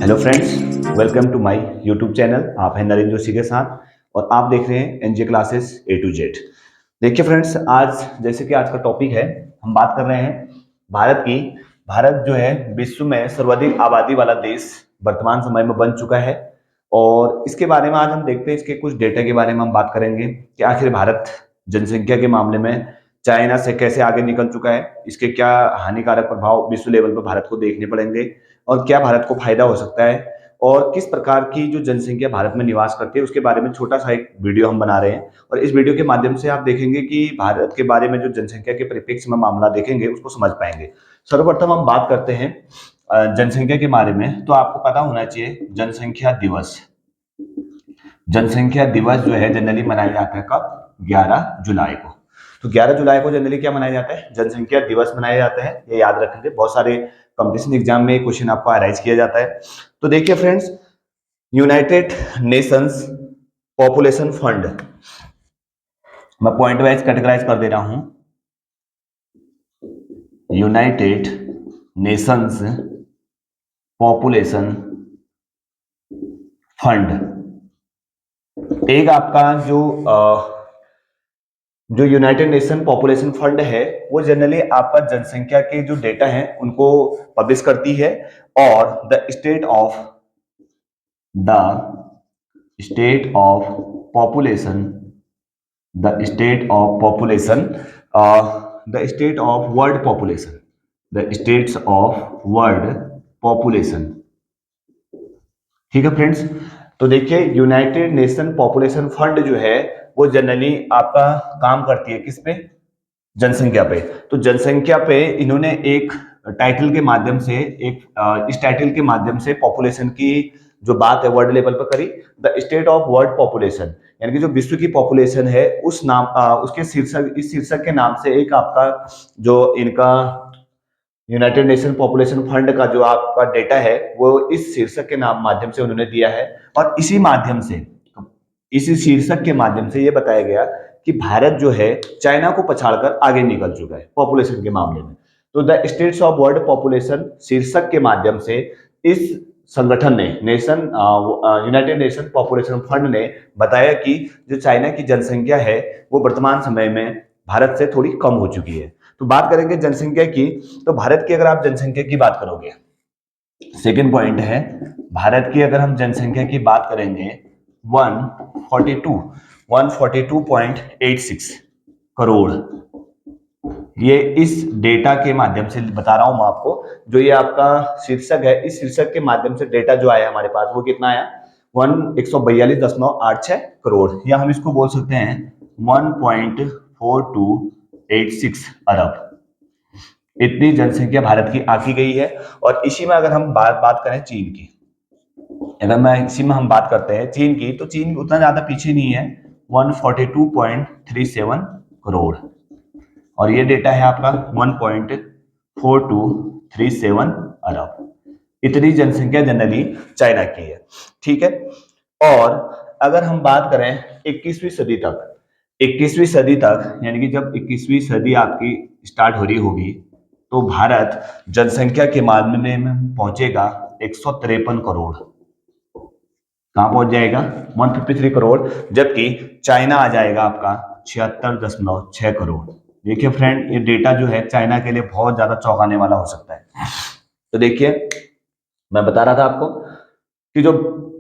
Hello friends, welcome to my YouTube channel. आप हैं नरेंद्र जोशी के साथ और आप देख रहे हैं NJ classes A to Z. देखिए फ्रेंड्स, आज जैसे कि आज का टॉपिक है, हम बात कर रहे हैं भारत की। भारत जो है विश्व में सर्वाधिक आबादी वाला देश वर्तमान समय में बन चुका है और इसके बारे में आज हम देखते हैं, इसके कुछ डेटा के बारे में हम बात करेंगे कि आखिर भारत जनसंख्या के मामले में चाइना से कैसे आगे निकल चुका है, इसके क्या हानिकारक प्रभाव विश्व लेवल पर भारत को देखने पड़ेंगे और क्या भारत को फायदा हो सकता है और किस प्रकार की जो जनसंख्या भारत में निवास करती है उसके बारे में छोटा सा एक वीडियो हम बना रहे हैं। और इस वीडियो के माध्यम से आप देखेंगे कि भारत के बारे में जो जनसंख्या के परिप्रेक्ष्य में मामला देखेंगे उसको समझ पाएंगे। सर्वप्रथम हम बात करते हैं जनसंख्या के बारे में। तो आपको पता होना चाहिए जनसंख्या दिवस। जनसंख्या दिवस जो है जनरली मनाया जाता है कब? 11 जुलाई को। तो 11 जुलाई को जनरली क्या मनाया जाता है? जनसंख्या दिवस मनाया जाता है। ये याद रखेंगे, बहुत सारे कंपटीशन एग्जाम में क्वेश्चन आपको अराइज किया जाता है। तो देखिए friends, United Nations population fund, मैं पॉइंट वाइज कैटेगराइज कर दे रहा हूं। यूनाइटेड नेशंस पॉपुलेशन फंड एक आपका जो यूनाइटेड नेशन पॉपुलेशन फंड है वो जनरली आपका जनसंख्या के जो डेटा है उनको पब्लिश करती है और the state of population the state of population the state of world population the states of world population. ठीक है फ्रेंड्स, तो देखिए यूनाइटेड नेशन पॉपुलेशन फंड जो है वो जनरली आपका काम करती है किस पे? जनसंख्या पे। तो जनसंख्या पे इन्होंने एक टाइटल के माध्यम से इस टाइटल के माध्यम से पॉपुलेशन की जो बात है वर्ल्ड लेवल पर करी, the state of world population, यानी कि जो विश्व की पॉपुलेशन है उस नाम उसके शीर्षक, इस शीर्षक के नाम से एक आपका जो इनका यूनाइटेड नेशन पॉपुलेशन फंड का जो आपका डेटा है वो इस शीर्षक के नाम माध्यम से उन्होंने दिया है। और इसी माध्यम से, इसी शीर्षक के माध्यम से ये बताया गया कि भारत जो है चाइना को पछाड़कर आगे निकल चुका है पॉपुलेशन के मामले में। तो the states of world population शीर्षक के माध्यम से इस संगठन ने यूनाइटेड नेशन पॉपुलेशन फंड ने बताया कि जो चाइना की जनसंख्या है वो वर्तमान समय में भारत से थोड़ी कम हो चुकी है। तो बात करेंगे जनसंख्या की, तो भारत की अगर आप जनसंख्या की बात करोगे, सेकेंड पॉइंट है, भारत की अगर हम जनसंख्या की बात करेंगे 142.86 करोड़। ये इस डेटा के माध्यम से बता रहा हूं मैं आपको, जो ये आपका शीर्षक है इस शीर्षक के माध्यम से डेटा जो आया हमारे पास वो कितना आया? 142.86 करोड़, या हम इसको बोल सकते हैं 1.4286 अरब। इतनी जनसंख्या भारत की आकी गई है। और इसी में अगर हम बात करें चीन की, अगर मैं इसी में हम बात करते हैं चीन की, तो चीन उतना ज्यादा पीछे नहीं है, 142.37 करोड़। और ये डेटा है आपका 1.4237 अरब। इतनी जनसंख्या जनरली चाइना की है। ठीक है, और अगर हम बात करें 21वीं सदी तक, 21वीं सदी तक यानी कि जब 21वीं सदी आपकी स्टार्ट हो रही होगी तो भारत जनसंख्या के मामले में पहुंचेगा 153 करोड़। कहां पहुंच जाएगा? 153 करोड़, जबकि चाइना आ जाएगा आपका 76.6 करोड़। देखिए फ्रेंड, ये डेटा जो है चाइना के लिए बहुत ज्यादा चौंकाने वाला हो सकता है। तो देखिए, मैं बता रहा था आपको कि जो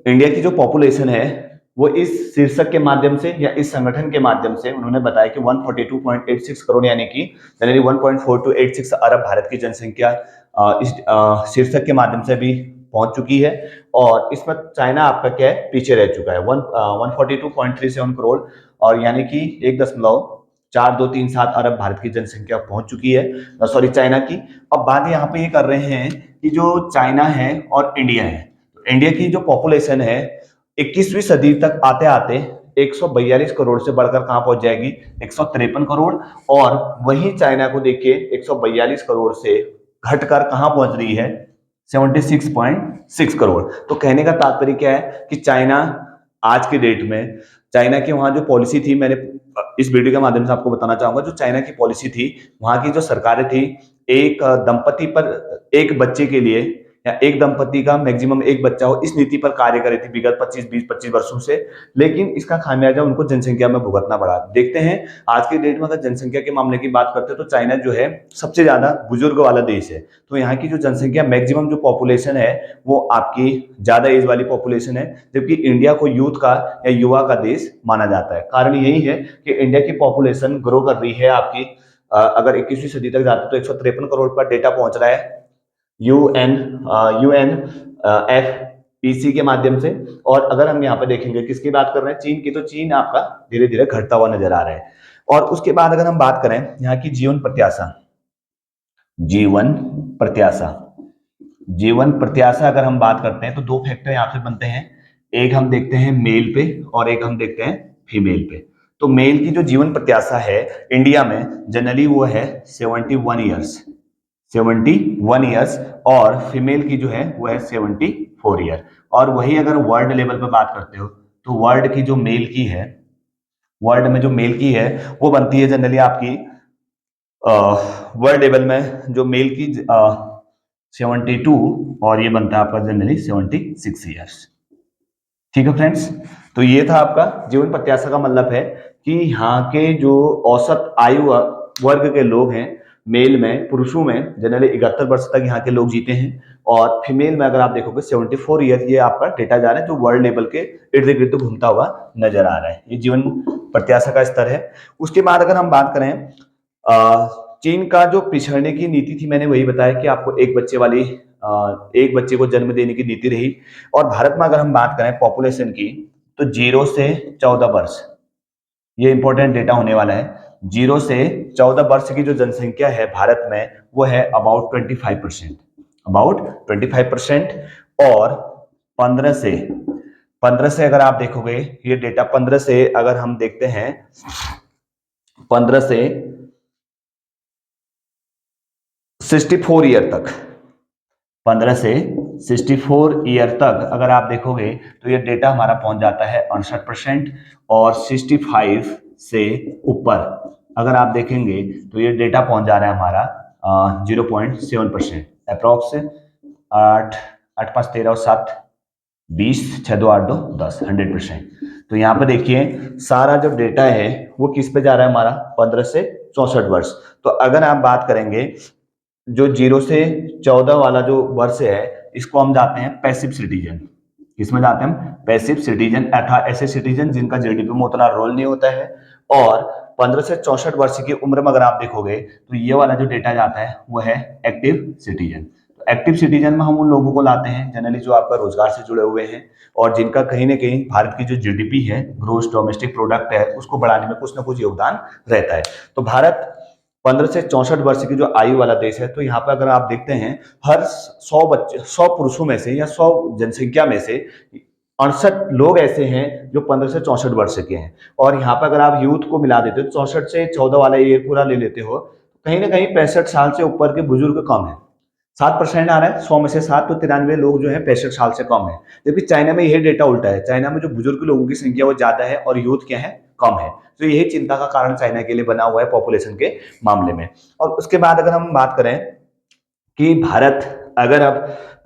इंडिया की जो पॉपुलेशन है वो इस शीर्षक के माध्यम से या इस संगठन के माध्यम से उन्होंने बताया कि 142.86 करोड़, यानी कि 1.4286 अरब भारत की जनसंख्या इस शीर्षक के माध्यम से भी पहुंच चुकी है। और इसमें चाइना आपका क्या है? पीछे रह चुका है 142.37 करोड़, और यानी कि 1.4237 अरब भारत की जनसंख्या पहुंच चुकी है, सॉरी चाइना की। अब बात यहाँ पे ये कर रहे हैं कि जो चाइना है और इंडिया है, तो इंडिया की जो पॉपुलेशन है 21वीं सदी तक आते आते 142 करोड़ से बढ़कर कहां पहुंच जाएगी? 153 करोड़। और वहीं चाइना को देखिए 142 करोड़ से घटकर कहां पहुंच रही है? 76.6 करोड़। तो कहने का तात्पर्य क्या है कि चाइना आज के डेट में, चाइना की वहां जो पॉलिसी थी, मैंने इस वीडियो के माध्यम से आपको बताना चाहूंगा, जो चाइना की पॉलिसी थी वहां की जो सरकारें थी, एक दंपति पर एक बच्चे के लिए या एक दंपति का मैक्सिमम एक बच्चा हो, इस नीति पर कार्य कर रही थी विगत 25 वर्षों से। लेकिन इसका खामियाजा उनको जनसंख्या में भुगतना पड़ा। देखते हैं आज के डेट में अगर जनसंख्या के मामले की बात करते हैं तो चाइना जो है सबसे ज्यादा बुजुर्ग वाला देश है। तो यहाँ की जो जनसंख्या मैक्सिमम जो पॉपुलेशन है वो आपकी ज्यादा एज वाली पॉपुलेशन है, जबकि इंडिया को यूथ का या युवा का देश माना जाता है। कारण यही है कि इंडिया की पॉपुलेशन ग्रो कर रही है आपकी, अगर 21वीं सदी तक जाते तो 153 करोड़ का डेटा पहुंच रहा है यूएन यूएन एफ पीसी के माध्यम से। और अगर हम यहाँ पे देखेंगे किसकी बात कर रहे हैं, चीन की, तो चीन आपका धीरे धीरे घटता हुआ नजर आ रहा है। और उसके बाद अगर हम बात करें यहाँ की जीवन प्रत्याशा, जीवन प्रत्याशा जीवन प्रत्याशा अगर हम बात करते हैं तो दो फैक्टर यहाँ से बनते हैं। एक हम देखते हैं मेल पे और एक हम देखते हैं फीमेल पे। तो मेल की जो जीवन प्रत्याशा है इंडिया में जनरली वो है 71 ईयर्स, 71 ईयर्स, और फीमेल की जो है वो है 74 ईयर। और वही अगर वर्ल्ड लेवल पे बात करते हो तो वर्ल्ड की जो मेल की है, वर्ल्ड में जो मेल की है वो बनती है जनरली आपकी वर्ल्ड लेवल में जो मेल की 72, और ये बनता है आपका जनरली 76 ईयर्स। ठीक है फ्रेंड्स, तो ये था आपका जीवन प्रत्याशा का मतलब है कि यहाँ के जो औसत आयु वर्ग के लोग हैं, मेल में, पुरुषों में जनरली 71 वर्ष तक यहाँ के लोग जीते हैं, और फीमेल में अगर आप देखोगे 74 ईयर, ये आपका डेटा जा रहा है जो वर्ल्ड लेवल के इर्द गिर्द घूमता हुआ नजर आ रहा है। ये जीवन प्रत्याशा का स्तर है। उसके बाद अगर हम बात करें चीन का जो पिछड़ने की नीति थी, मैंने वही बताया कि आपको एक बच्चे वाली एक बच्चे को जन्म देने की नीति रही। और भारत में अगर हम बात करें पॉपुलेशन की तो 0 से 14 वर्ष, ये इंपॉर्टेंट डेटा होने वाला है। 0 से 14 वर्ष की जो जनसंख्या है भारत में वो है अबाउट 25%, अबाउट 25%। और 15 से अगर आप देखोगे ये डेटा 15 से अगर हम देखते हैं 15 से 64 ईयर तक, 15 से 64 ईयर तक अगर आप देखोगे तो ये डेटा हमारा पहुंच जाता है 68%। और 65 से ऊपर अगर आप देखेंगे तो ये डेटा पहुंच जा रहा है हमारा 0.7%, अप्रॉक्स 8 8 5 13 और 7 20 6 2 8 2 10, 100%। तो यहाँ पर देखिए सारा जो डेटा है वो किस पे जा रहा है हमारा 15 से 64 वर्ष। तो अगर आप बात करेंगे जो 0 से 14 वाला जो वर्ष है इसको हम जाते हैं पैसिव सिटीजन। किसमें जाते हैं हम? पैसिव सिटीजन, अर्थात ऐसे सिटीजन जिनका जीडीपी में उतना रोल नहीं होता है। और 15 से 64 वर्ष की उम्र में अगर आप देखोगे तो ये वाला जो डेटा जाता है वो है एक्टिव सिटीजन। तो एक्टिव सिटीजन में हम उन लोगों को लाते हैं जनरली जो आपका रोजगार से जुड़े हुए हैं और जिनका कहीं ना कहीं भारत की जो जीडीपी है, ग्रोस डोमेस्टिक प्रोडक्ट है, उसको बढ़ाने में कुछ ना कुछ योगदान रहता है। तो भारत 15 से 64 वर्ष की जो आयु वाला देश है। तो यहाँ पर अगर आप देखते हैं हर 100 पुरुषों में से या 100 जनसंख्या में से 68 लोग ऐसे हैं जो 15 से 64 वर्ष के हैं। और यहाँ पर अगर आप यूथ को मिला देते हो 64 से 14 वाला ईयर पूरा ले लेते हो तो कहीं ना कहीं 65 साल से ऊपर के बुजुर्ग कम है। 7% आ रहा है 100 में से 7, तो 93 लोग जो है 65 साल से कम है। जबकि चाइना में यह डेटा उल्टा है, चाइना में जो बुजुर्ग लोगों की संख्या वो ज्यादा है और यूथ क्या है, कम है। तो यही चिंता का कारण चाइना के लिए बना हुआ है पॉपुलेशन के मामले में। और उसके बाद अगर हम बात करें कि भारत, अगर आप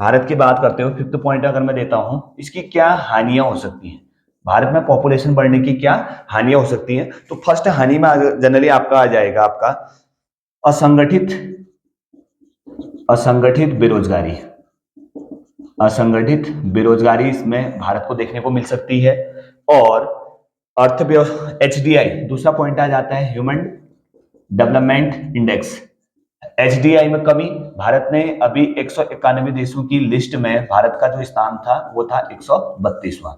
भारत की बात करते हो, फिफ्थ पॉइंट अगर मैं देता हूं इसकी क्या हानियां हो सकती हैं, भारत में पॉपुलेशन बढ़ने की क्या हानियां हो सकती हैं। तो फर्स्ट हानि में जनरली आपका आ जाएगा आपका असंगठित असंगठित बेरोजगारी। असंगठित बेरोजगारी इसमें भारत को देखने को मिल सकती है। और अर्थव्यवस्था, एचडीआई दूसरा पॉइंट आ जाता है, ह्यूमन डेवलपमेंट इंडेक्स, एचडीआई में कमी। भारत ने अभी 191 देशों की लिस्ट में भारत का जो स्थान था वो था 132वां।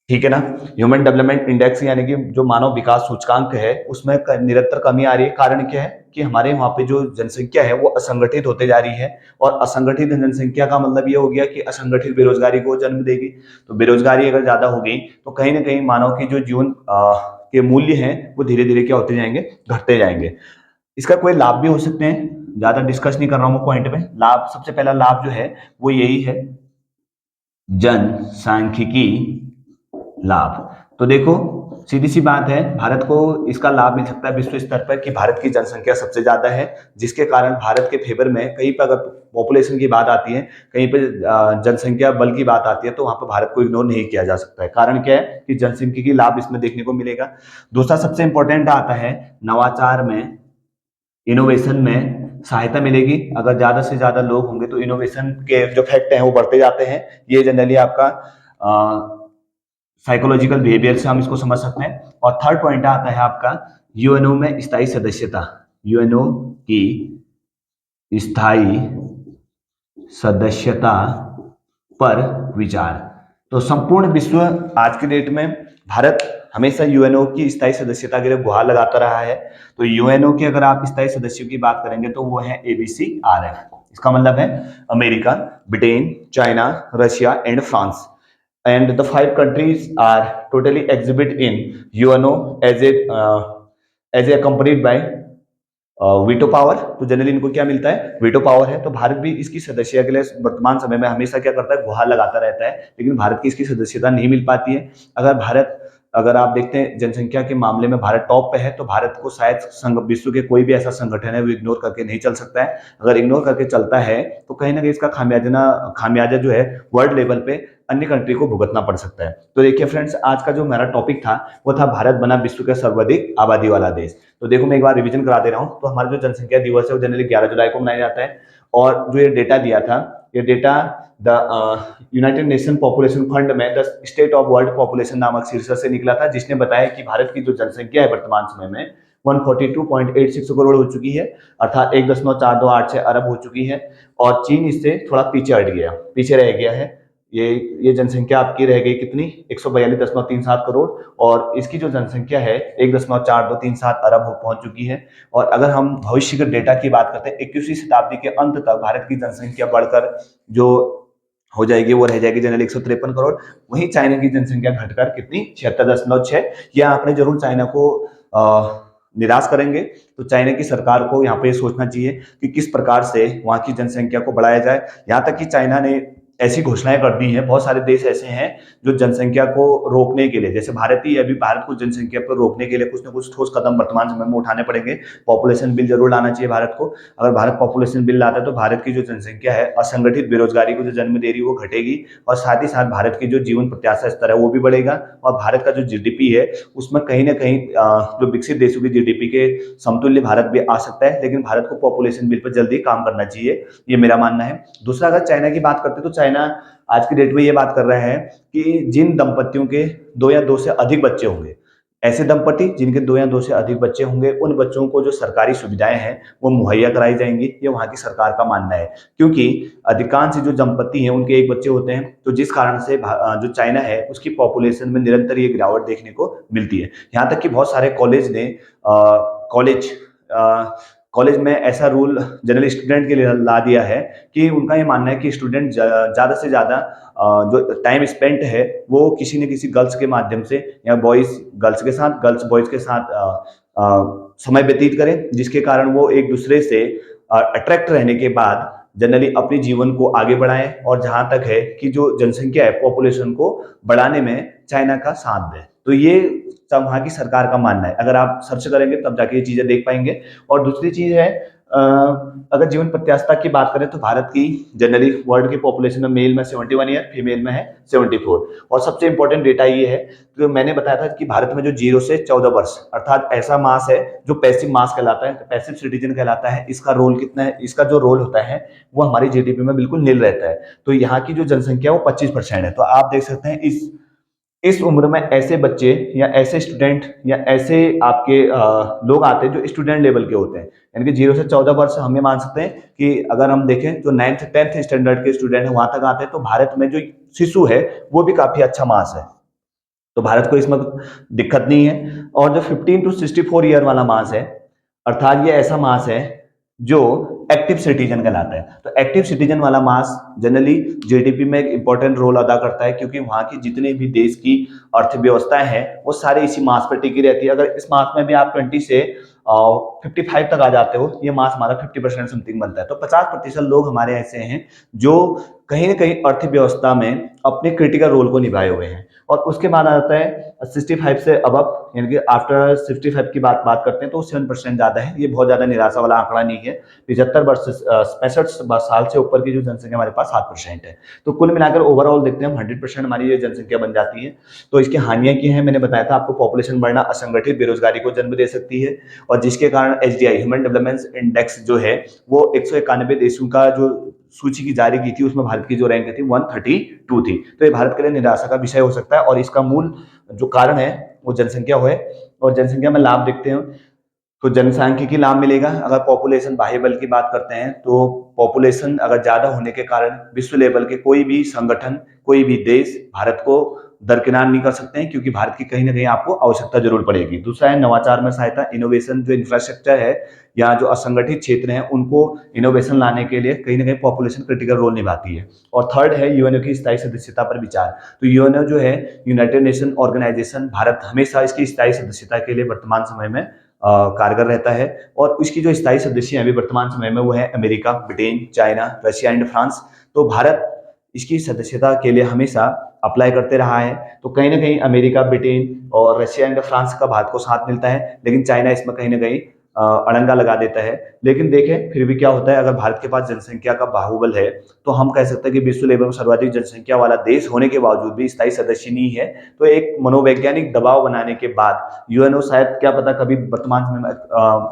ठीक है ना। ह्यूमन डेवलपमेंट इंडेक्स यानी कि जो मानव विकास सूचकांक है उसमें निरंतर कमी आ रही है। कारण क्या है कि हमारे वहां पे जो जनसंख्या है वो असंगठित होते जा रही है। और असंगठित जनसंख्या का मतलब ये हो गया कि असंगठित बेरोजगारी को जन्म देगी। तो बेरोजगारी अगर ज्यादा हो गई तो कहीं ना कहीं मानव की जो जीवन के मूल्य हैं वो धीरे धीरे क्या होते जाएंगे, घटते जाएंगे। इसका कोई लाभ भी हो सकते हैं, ज्यादा डिस्कस नहीं कर रहा हूं पॉइंट में। लाभ, सबसे पहला लाभ जो है वो यही है, जनसांख्यिकी लाभ। तो देखो सीधी सी बात है, भारत को इसका लाभ मिल सकता है विश्व स्तर पर कि भारत की जनसंख्या सबसे ज्यादा है, जिसके कारण भारत के फेवर में कहीं पर अगर पॉपुलेशन की बात आती है, कहीं पर जनसंख्या बल की बात आती है, तो वहां पर भारत को इग्नोर नहीं किया जा सकता है। कारण क्या है कि जनसंख्या की लाभ इसमें देखने को मिलेगा। दूसरा सबसे इंपॉर्टेंट आता है नवाचार में, इनोवेशन में सहायता मिलेगी। अगर ज्यादा से ज्यादा लोग होंगे तो इनोवेशन के जो फैक्ट हैं वो बढ़ते जाते हैं। ये जनरली आपका साइकोलॉजिकल बिहेवियर से हम इसको समझ सकते हैं। और थर्ड पॉइंट आता है आपका यूएनओ में स्थायी सदस्यता, यूएनओ की स्थायी सदस्यता पर विचार। तो संपूर्ण विश्व आज के डेट में भारत हमेशा यूएनओ की स्थायी सदस्यता के लिए गुहार लगाता रहा है। तो यूएनओ के अगर आप स्थायी सदस्यों की बात करेंगे तो वो है ABCRF। इसका मतलब है America, Britain, China, Russia and France. And the 5 countries are totally exhibit in UNO as a accompanied by veto power. तो जनरली इनको क्या मिलता है, वीटो पावर है। तो भारत भी इसकी सदस्यता के लिए वर्तमान समय में हमेशा क्या करता है, गुहार लगाता रहता है, लेकिन भारत की इसकी सदस्यता नहीं मिल पाती है। अगर आप देखते हैं जनसंख्या के मामले में भारत टॉप पे है, तो भारत को शायद विश्व के कोई भी ऐसा संगठन है वो इग्नोर करके नहीं चल सकता है। अगर इग्नोर करके चलता है तो कहीं ना कहीं इसका खामियाजा जो है वर्ल्ड लेवल पे अन्य कंट्री को भुगतना पड़ सकता है। तो देखिए फ्रेंड्स, आज का जो मेरा टॉपिक था वो था भारत बना विश्व का सर्वाधिक आबादी वाला देश। तो देखो मैं एक बार रिवीजन करा दे रहा हूँ। तो हमारा जो जनसंख्या दिवस है वो जनरली 11 जुलाई को मनाया जाता है। और जो ये डेटा दिया था, ये data the United Nation population fund में the state of world population नामक शीर्षक से निकला था, जिसने बताया कि भारत की जो जनसंख्या है वर्तमान समय में 142.86 करोड़ हो चुकी है, अर्थात 1.4286 अरब हो चुकी है। और चीन इससे थोड़ा पीछे रह गया है। ये जनसंख्या आपकी रह गई कितनी, 142.37 करोड़, और इसकी जो जनसंख्या है 1.4237 अरब पहुंच चुकी है। और अगर हम भविष्य के डेटा की बात करते हैं, 21वीं शताब्दी के अंत तक भारत की जनसंख्या बढ़कर जो हो जाएगी वो रह जाएगी जनरल 153 करोड़। वहीं चाइना की जनसंख्या घटकर कितनी, 76.6। यह आंकड़े जरूर चाइना को निराश करेंगे। तो चाइना की सरकार को यहाँ पे सोचना चाहिए कि किस प्रकार से वहां की जनसंख्या को बढ़ाया जाए। यहाँ तक कि चाइना ने ऐसी घोषणाएं कर दी हैं, बहुत सारे देश ऐसे हैं जो जनसंख्या को रोकने के लिए, जैसे भारत ही अभी, भारत को जनसंख्या पर रोकने के लिए कुछ ना कुछ ठोस कदम वर्तमान समय में उठाने पड़ेंगे। पॉपुलेशन बिल जरूर लाना चाहिए भारत को। अगर भारत पॉपुलेशन बिल लाता है तो भारत की जो जनसंख्या है असंगठित बेरोजगारी को जो जन्म दे रही है वो घटेगी, और साथ ही साथ भारत की जो जीवन प्रत्याशा स्तर है वो भी बढ़ेगा। और भारत का जो जीडीपी है उसमें कहीं ना कहीं जो विकसित देशों की जीडीपी के समतुल्य भारत भी आ सकता है। लेकिन भारत को पॉपुलेशन बिल पर जल्दी काम करना चाहिए, ये मेरा मानना है। दूसरा, अगर चाइना की बात करते हैं तो चाइना आज की डेट में ये बात कर रहे हैं कि जिन दंपतियों के 2 या 2 से अधिक बच्चे होंगे, ऐसे दंपति जिनके 2 या 2 से अधिक बच्चे होंगे, उन बच्चों को जो सरकारी सुविधाएं हैं वो मुहैया कराई जाएंगी। ये वहां की सरकार का मानना है, क्योंकि अधिकांश जो दंपति हैं उनके एक बच्चे होते हैं। तो जिस कारण से जो चाइना है उसकी पॉपुलेशन में निरंतर ये गिरावट देखने को मिलती है। यहाँ तक कि बहुत सारे कॉलेज ने कॉलेज में ऐसा रूल जनरल स्टूडेंट के लिए ला दिया है कि उनका ये मानना है कि स्टूडेंट ज़्यादा से ज़्यादा जो टाइम स्पेंट है वो किसी न किसी गर्ल्स के माध्यम से या बॉयज़ गर्ल्स के साथ, गर्ल्स बॉयज़ के साथ समय व्यतीत करें, जिसके कारण वो एक दूसरे से अट्रैक्ट रहने के बाद जनरली अपने जीवन को आगे बढ़ाएं। और जहां तक है कि जो जनसंख्या है पॉपुलेशन को बढ़ाने में चाइना का साथ दें। तो ये वहां की सरकार का मानना है। अगर आप सर्च करेंगे तब जाके ये चीजें देख पाएंगे। और दूसरी चीज है, अगर जीवन प्रत्याशा की बात करें तो भारत की जनरली वर्ल्ड की पॉपुलेशन में मेल में 71 ईयर, फीमेल में है 74। और सबसे इंपॉर्टेंट डेटा ये है जो मैंने बताया था कि भारत में जो 0 से 14 वर्ष अर्थात ऐसा मास है जो पैसिव मास कहलाता है, पैसिव सिटीजन कहलाता है, इसका रोल कितना है, इसका जो रोल होता है वो हमारी जीडीपी में बिल्कुल नील रहता है। तो यहाँ की जो जनसंख्या वो 25% है। तो आप देख सकते हैं इस उम्र में ऐसे बच्चे या ऐसे स्टूडेंट या ऐसे आपके लोग आते हैं जो स्टूडेंट लेवल के होते हैं, यानी कि 0 से 14 वर्ष हम ये मान सकते हैं कि अगर हम देखें जो 9th 10th स्टैंडर्ड के स्टूडेंट है वहां तक आते हैं। तो भारत में जो शिशु है वो भी काफी अच्छा मास है, तो भारत को इसमें दिक्कत नहीं है। और जो 15 to 64 ईयर वाला मास है, अर्थात ये ऐसा मास है जो एक्टिव सिटीजन कहलाता है। तो एक्टिव सिटीजन वाला मास जनरली जीडीपी में एक इंपॉर्टेंट रोल अदा करता है, क्योंकि वहां की जितने भी देश की अर्थव्यवस्थाएं हैं वो सारे इसी मास पर टिकी रहती है। अगर इस मास में भी आप 20 से 55 तक आ जाते हो, ये मास हमारा 50% समथिंग बनता है। तो 50% लोग हमारे ऐसे हैं जो कहीं ना कहीं अर्थव्यवस्था में अपने क्रिटिकल रोल को निभाए हुए हैं। और उसके बाद आ जाता है 65 से अब, यानी कि आफ्टर 65 की बात करते हैं तो 7% ज्यादा है। ये बहुत ज्यादा निराशा वाला आंकड़ा नहीं है। 75 वर्ष 65 साल से ऊपर की जो जनसंख्या हमारे पास 7% है। तो कुल मिलाकर ओवरऑल देखते हैं हम 100% हमारी ये जनसंख्या बन जाती है। तो इसकी हानियां क्या है, मैंने बताया था आपको, पॉपुलेशन बढ़ना असंगठित बेरोजगारी को जन्म दे सकती है, और जिसके कारण HDI ह्यूमन डेवलपमेंट इंडेक्स जो है वो 191 देशों का जो सूची की जारी की थी उसमें भारत की जो रैंक थी 132 थी। तो ये भारत के लिए निराशा का विषय हो सकता है, और इसका मूल जो कारण है वो जनसंख्या है। और जनसंख्या में लाभ देखते हैं तो जनसांख्यिकी लाभ मिलेगा। अगर पॉपुलेशन बाह्य बल की बात करते हैं तो पॉपुलेशन अगर ज्यादा होने के कारण विश्व लेवल के कोई भी संगठन, कोई भी देश भारत को दरकिनार नहीं कर सकते हैं, क्योंकि भारत की कहीं ना कहीं आपको आवश्यकता जरूर पड़ेगी। दूसरा है नवाचार में सहायता, इनोवेशन, जो इंफ्रास्ट्रक्चर है या जो असंगठित क्षेत्र हैं उनको इनोवेशन लाने के लिए कहीं ना कहीं पॉपुलेशन क्रिटिकल रोल निभाती है। और थर्ड है यूएनओ की स्थायी सदस्यता पर विचार। तो यूएनओ जो है यूनाइटेड नेशन ऑर्गेनाइजेशन, भारत हमेशा इसकी स्थायी सदस्यता के लिए वर्तमान समय में कारगर रहता है। और इसकी जो स्थायी सदस्य हैं अभी वर्तमान समय में वो है America, Britain, China, Russia and France. तो भारत इसकी सदस्यता के लिए हमेशा अप्लाई करते रहा है। तो कहीं ना कहीं अमेरिका, ब्रिटेन और रशिया एंड फ्रांस का भारत को साथ मिलता है, लेकिन चाइना इसमें कहीं ना कहीं अड़ंगा लगा देता है। लेकिन देखें फिर भी क्या होता है, अगर भारत के पास जनसंख्या का बाहुबल है तो हम कह सकते हैं कि विश्व लेवल में सर्वाधिक जनसंख्या वाला देश होने के बावजूद भी स्थायी सदस्य नहीं है। तो एक मनोवैज्ञानिक दबाव बनाने के बाद यूएनओ शायद क्या पता कभी वर्तमान समय में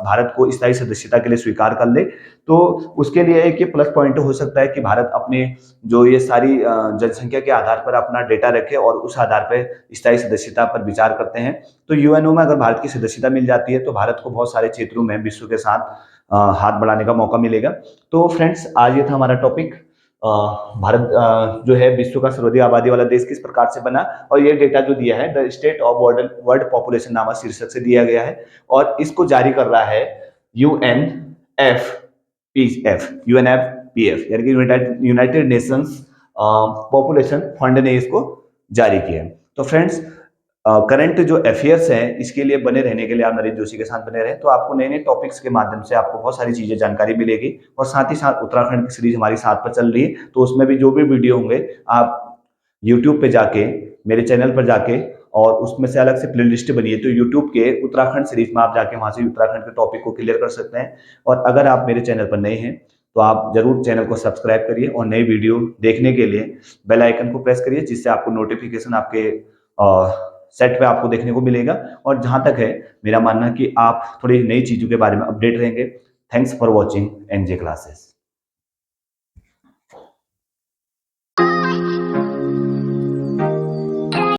भारत को स्थायी सदस्यता के लिए स्वीकार कर ले। तो उसके लिए एक ये प्लस पॉइंट हो सकता है कि भारत अपने जो ये सारी जनसंख्या के आधार पर अपना डेटा रखे और उस आधार पर स्थायी सदस्यता पर विचार करते हैं। तो यूएनओ में अगर भारत की सदस्यता मिल जाती है तो भारत को बहुत सारे क्षेत्रों में विश्व के साथ हाथ बढ़ाने का मौका मिलेगा। तो फ्रेंड्स आज ये था हमारा टॉपिक, भारत जो है विश्व का सर्वाधिक आबादी वाला देश किस प्रकार से बना। और ये डेटा जो दिया है the state of world population नामक शीर्षक से दिया गया है, और इसको जारी कर रहा है यूएनएफपीएफ, यानी कि यूनाइटेड नेशंस पॉपुलेशन फंड ने इसको जारी किया है। तो फ्रेंड्स करंट जो अफेयर्स हैं इसके लिए बने रहने के लिए आप नरेंद्र जोशी के साथ बने रहे, तो आपको नए नए टॉपिक्स के माध्यम से आपको बहुत सारी चीजें जानकारी मिलेगी। और साथ ही साथ उत्तराखंड की सीरीज हमारी साथ पर चल रही है, तो उसमें भी जो भी वीडियो होंगे आप यूट्यूब पे जाके, मेरे चैनल पर जाके, और उसमें से अलग से प्लेलिस्ट बनी है, तो यूट्यूब के उत्तराखंड सीरीज में आप जाके वहां से उत्तराखंड के टॉपिक को क्लियर कर सकते हैं। और अगर आप मेरे चैनल पर नए हैं तो आप जरूर चैनल को सब्सक्राइब करिए, और नई वीडियो देखने के लिए बेल आइकन को प्रेस करिए, जिससे आपको नोटिफिकेशन आपके सेट पे आपको देखने को मिलेगा। और जहां तक है मेरा मानना कि आप थोड़ी नई चीजों के बारे में अपडेट रहेंगे। Thanks for watching NJ classes.